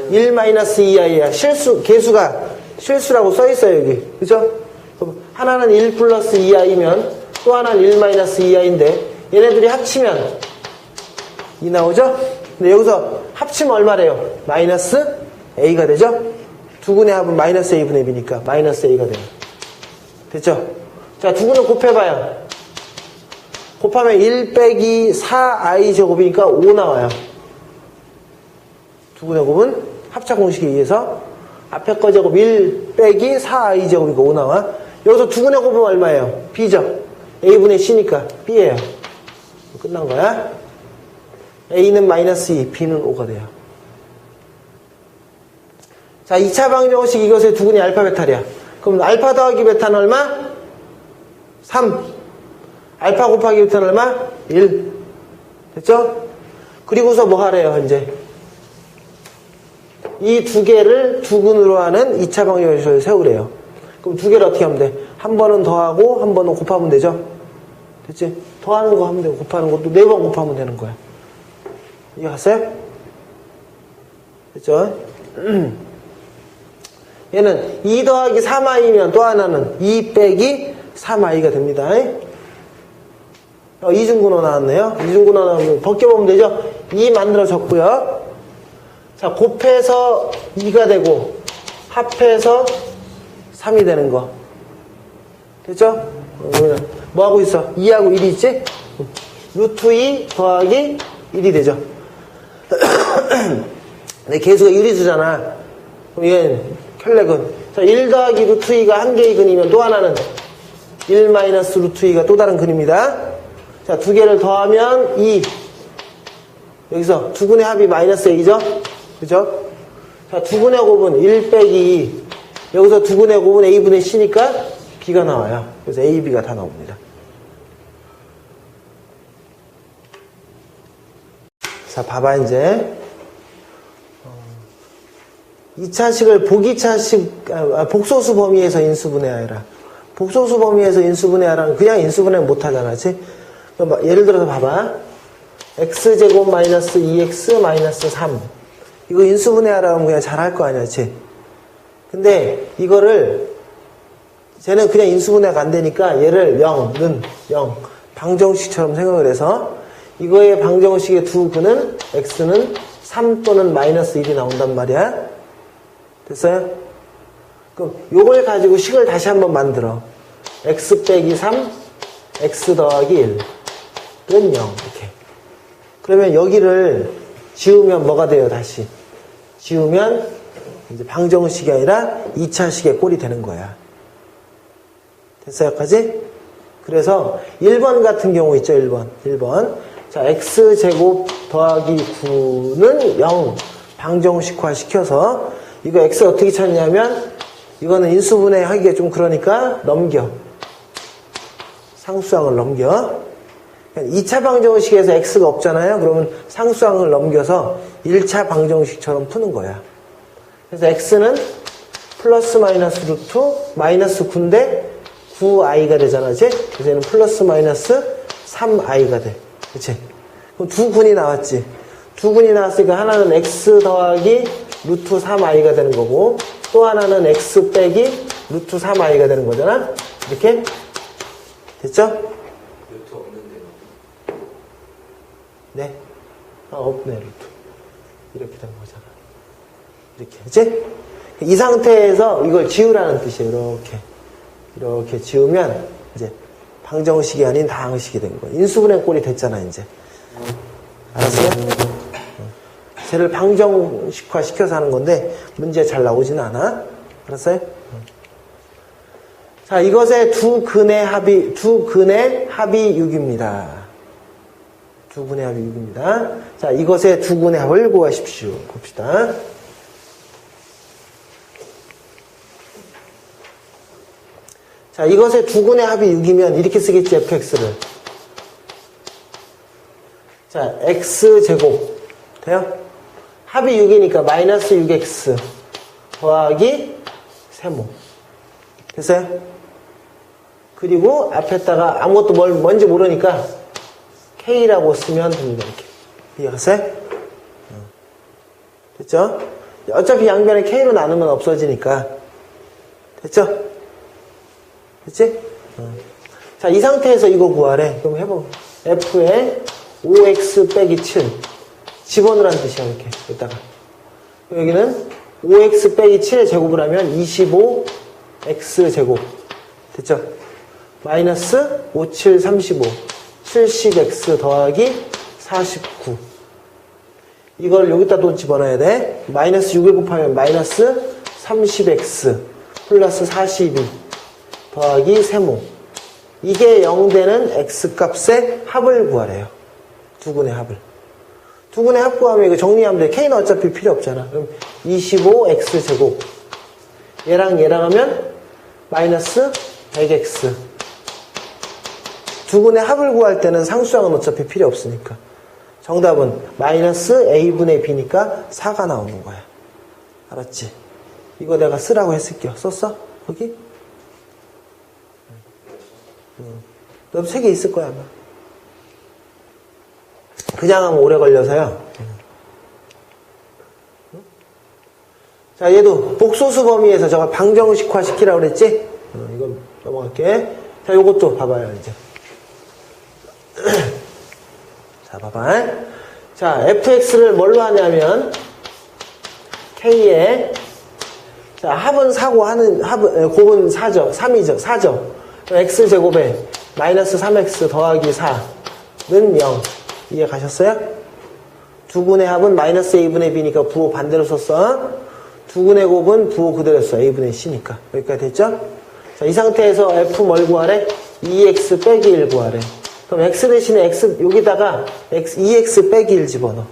1 마이너스 2i야. 개수가 실수라고 써있어요, 여기. 그죠? 그럼 하나는 1 플러스 2i면 또 하나는 1 마이너스 2i인데 얘네들이 합치면 2 나오죠? 근데 여기서 합치면 얼마래요? 마이너스 a가 되죠? 두 근의 합은 마이너스 a분의 b니까 마이너스 a가 돼요. 됐죠? 자, 두 근을 곱해봐요. 곱하면 1 빼기 4i 제곱이니까 5 나와요. 두 분의 곱은 합차 공식에 의해서 앞에 거 제곱 1 빼기 4i 제곱이니까 5 나와. 여기서 두 분의 곱은 얼마예요? b죠. a분의 c니까 b예요. 끝난 거야. a는 마이너스 2, b는 5가 돼요. 자, 2차 방정식 이것의 두 근이 알파 베타야. 그럼 알파 더하기 베타는 얼마? 3. 알파 곱하기 베타는 얼마? 1. 됐죠? 그리고서 뭐 하래요, 이제? 이 두 개를 두 근으로 하는 2차 방정식을 세우래요. 그럼 두 개를 어떻게 하면 돼? 한 번은 더하고, 한 번은 곱하면 되죠? 됐지? 더하는 거 하면 되고, 곱하는 것도 4번 곱하면 되는 거야. 이해 갔어요? 됐죠? 얘는 2 더하기 3i면 또 하나는 2 빼기 3i가 됩니다. 이중근호 나왔네요. 이중근호 나오면 벗겨보면 되죠? 2 만들어졌고요. 자, 곱해서 2가 되고 합해서 3이 되는 거. 됐죠? 뭐 하고 있어? 2하고 1이 있지? 루트 2 더하기 1이 되죠. 내 개수가 유리수잖아. 그럼 얘는 켤레근. 자, 1 더하기 루트 2가 한 개의 근이면 또 하나는 1 마이너스 루트 2가 또 다른 근입니다. 자, 두 개를 더하면 2. 여기서 두 근의 합이 마이너스 a죠? 그죠? 자, 두 근의 곱은 1 빼기 2. 여기서 두 근의 곱은 a분의 c니까 b가 나와요. 그래서 a, b가 다 나옵니다. 자, 봐봐, 이제. 2차식을 복소수 범위에서 인수분해하여라. 복소수 범위에서 인수분해하라는 그냥 인수분해 못하잖아. 그치? 그럼 예를 들어서 봐봐. x제곱 마이너스 2x 마이너스 3. 이거 인수분해하라면 그냥 잘할 거 아니야. 그치? 근데 이거를 쟤는 그냥 인수분해가 안 되니까 얘를 0는 0. 방정식처럼 생각을 해서 이거의 방정식의 두 근은 x는 3 또는 마이너스 1이 나온단 말이야. 됐어요? 그럼 요걸 가지고 식을 다시 한번 만들어. x 빼기 3, x 더하기 1은 0. 이렇게. 그러면 여기를 지우면 뭐가 돼요, 다시? 지우면 이제 방정식이 아니라 2차식의 꼴이 되는 거야. 됐어요, 여기까지? 그래서 1번 같은 경우 있죠, 1번. 자, x제곱 더하기 9는 0 방정식화 시켜서 이거 x 어떻게 찾냐면 이거는 인수분해 하기가 좀 그러니까 넘겨. 상수항을 넘겨. 2차 방정식에서 x가 없잖아요. 그러면 상수항을 넘겨서 1차 방정식처럼 푸는 거야. 그래서 x는 플러스 마이너스 루트 마이너스 9인데 9i가 되잖아. 그치? 그래서 얘는 플러스 마이너스 3i가 돼. 그치? 그럼 두 군이 나왔지. 두 군이 나왔으니까 하나는 x 더하기 루트 3i가 되는 거고 또 하나는 x 빼기 루트 3i가 되는 거잖아. 이렇게? 됐죠? 루트 없는데. 네. 없네, 루트. 이렇게 된 거잖아. 이렇게. 그치? 이 상태에서 이걸 지우라는 뜻이에요. 이렇게 지우면 이제 방정식이 아닌 다항식이 된 거예요. 인수분해 꼴이 됐잖아, 이제. 알았어요? 쟤를 방정식화 시켜서 하는 건데 문제 잘 나오지는 않아. 알았어요? 자, 이것의 두 근의 합이 6입니다. 두 근의 합이 6입니다. 자, 이것의 두 근의 합을 구하십시오. 봅시다. 자, 이것의 두 근의 합이 6이면 이렇게 쓰겠지, fx를. 자, x제곱. 돼요? 합이 6이니까 마이너스 6x 더하기 세모. 됐어요? 그리고 앞에다가 아무것도 뭔지 모르니까 k라고 쓰면 됩니다. 이렇게. 이해갔어요? 됐죠? 어차피 양변에 k로 나누면 없어지니까. 됐죠? 됐지? 자, 이 상태에서 이거 구하래. 그럼 해봐. f에 5x 빼기 7 집어넣으라는 뜻이야. 이렇게 여기다가 여기는 5x 빼기 7의 제곱을 하면 25x 제곱. 됐죠? 마이너스 5, 7, 35 70x 더하기 49. 이걸 여기다 또 집어넣어야 돼. 마이너스 6을 곱하면 마이너스 30x 플러스 42 더하기 세모. 이게 0되는 x값의 합을 구하래요. 두 근의 합을. 두 근의 합 구하면 이거 정리하면 돼. k는 어차피 필요 없잖아. 그럼 25x제곱. 얘랑 하면 마이너스 100x. 두 근의 합을 구할 때는 상수항은 어차피 필요 없으니까. 정답은 마이너스 a분의 b니까 4가 나오는 거야. 알았지? 이거 내가 쓰라고 했을게요. 썼어? 거기? 너도 3개 있을 거야, 아마. 그냥 하면 오래 걸려서요. 자, 얘도 복소수 범위에서 저거 방정식화 시키라고 그랬지? 이건 넘어갈게. 자, 요것도 봐봐요, 이제. 자, 봐봐. 자, fx를 뭘로 하냐면, k에, 자, 합은 4고, 곱은 4죠. 3이죠. 4죠. x제곱에 마이너스 3x 더하기 4는 0. 이해 가셨어요? 두 근의 합은 마이너스 a분의 b니까 부호 반대로 썼어. 두 근의 곱은 부호 그대로 써. a분의 c니까. 여기까지 됐죠? 자, 이 상태에서 f 뭘 구하래? 2x 빼기 1 구하래. 그럼 x 대신에 x 여기다가 2x 빼기 1 집어넣어.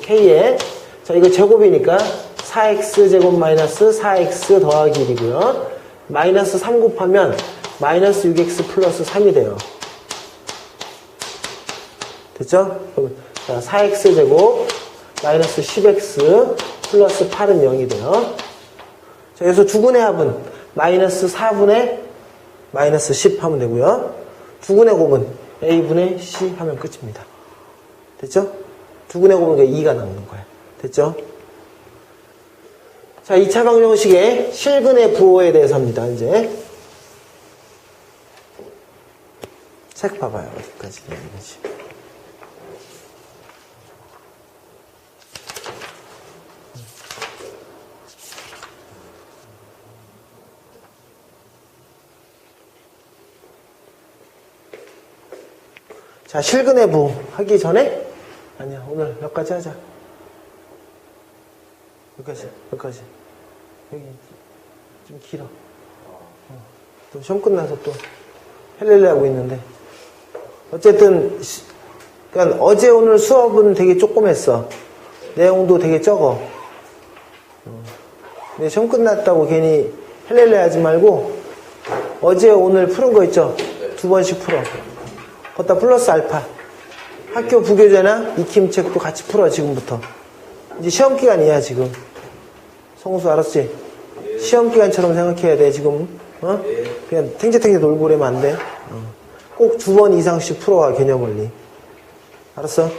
k에 자, 이거 제곱이니까 4x 제곱 마이너스 4x 더하기 1이고요. 마이너스 3 곱하면 마이너스 6x 플러스 3이 돼요. 됐죠? 그럼 4x 제곱 마이너스 10x 플러스 8은 0이 돼요. 자, 그래서 두 근의 합은 마이너스 4분의 마이너스 10 하면 되고요. 두근의 곱은 A분의 C 하면 끝입니다. 됐죠? 두근의 곱은 2가 남는 거야. 됐죠? 자, 2차 방정식의 실근의 부호에 대해서 합니다, 이제. 책 봐봐요, 어디까지 되는지. 자, 실근의 부호 하기 전에? 아니야, 오늘 몇 가지 하자. 몇 가지. 여기 좀 길어. 또 시험 끝나서 또 헬렐레 하고 있는데. 어쨌든, 그러니까 어제 오늘 수업은 되게 조그맸어. 내용도 되게 적어. 근데 시험 끝났다고 괜히 헬렐레 하지 말고, 어제 오늘 푸는 거 있죠? 2번씩 풀어. 거기다 플러스 알파. 학교 부교재나 익힘책도 같이 풀어, 지금부터. 이제 시험 기간이야, 지금. 성수 알았지? 시험 기간처럼 생각해야 돼, 지금. 어? 그냥 탱자탱자 놀고 그러면 안 돼. 꼭 2번 이상씩 풀어와, 개념 원리. 알았어?